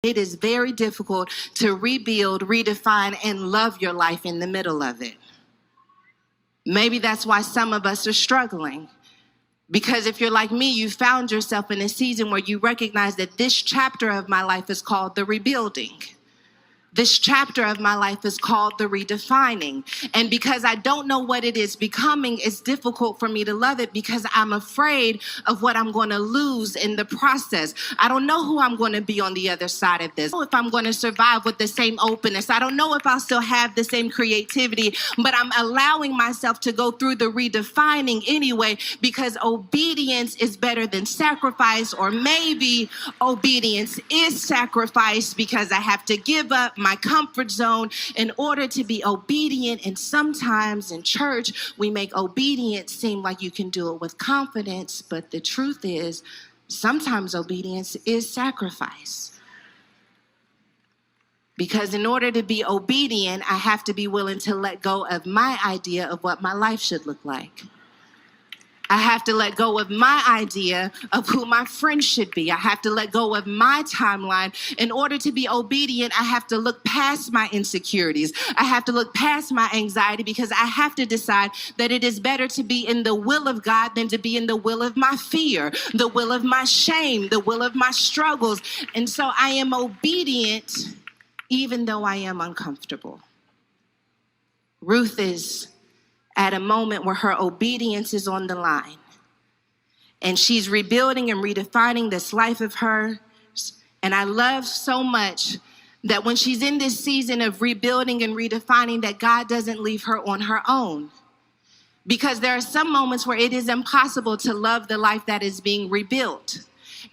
It is very difficult to rebuild, redefine, and love your life in the middle of it. Maybe that's why some of us are struggling. Because if you're like me, you found yourself in a season where you recognize that this chapter of my life is called the rebuilding. This chapter of my life is called the redefining. And because I don't know what it is becoming, it's difficult for me to love it because I'm afraid of what I'm going to lose in the process. I don't know who I'm going to be on the other side of this. I don't know if I'm going to survive with the same openness. I don't know if I'll still have the same creativity, but I'm allowing myself to go through the redefining anyway because obedience is better than sacrifice, or maybe obedience is sacrifice because I have to give up my comfort zone in order to be obedient. And sometimes in church, we make obedience seem like you can do it with confidence, but the truth is, sometimes obedience is sacrifice. Because in order to be obedient, I have to be willing to let go of my idea of what my life should look like. I have to let go of my idea of who my friends should be. I have to let go of my timeline. In order to be obedient, I have to look past my insecurities. I have to look past my anxiety because I have to decide that it is better to be in the will of God than to be in the will of my fear, the will of my shame, the will of my struggles. And so I am obedient even though I am uncomfortable. Ruth is at a moment where her obedience is on the line. And she's rebuilding and redefining this life of hers. And I love so much that when she's in this season of rebuilding and redefining, that God doesn't leave her on her own. Because there are some moments where it is impossible to love the life that is being rebuilt.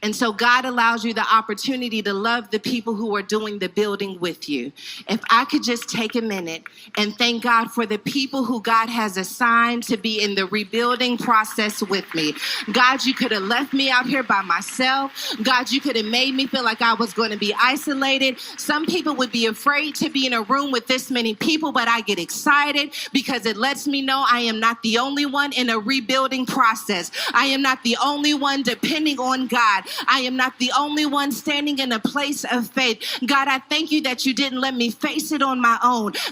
And so God allows you the opportunity to love the people who are doing the building with you. If I could just take a minute and thank God for the people who God has assigned to be in the rebuilding process with me. God, you could have left me out here by myself. God, you could have made me feel like I was going to be isolated. Some people would be afraid to be in a room with this many people, but I get excited because it lets me know I am not the only one in a rebuilding process. I am not the only one depending on God. I am not the only one standing in a place of faith. God, I thank you that you didn't let me face it on my own.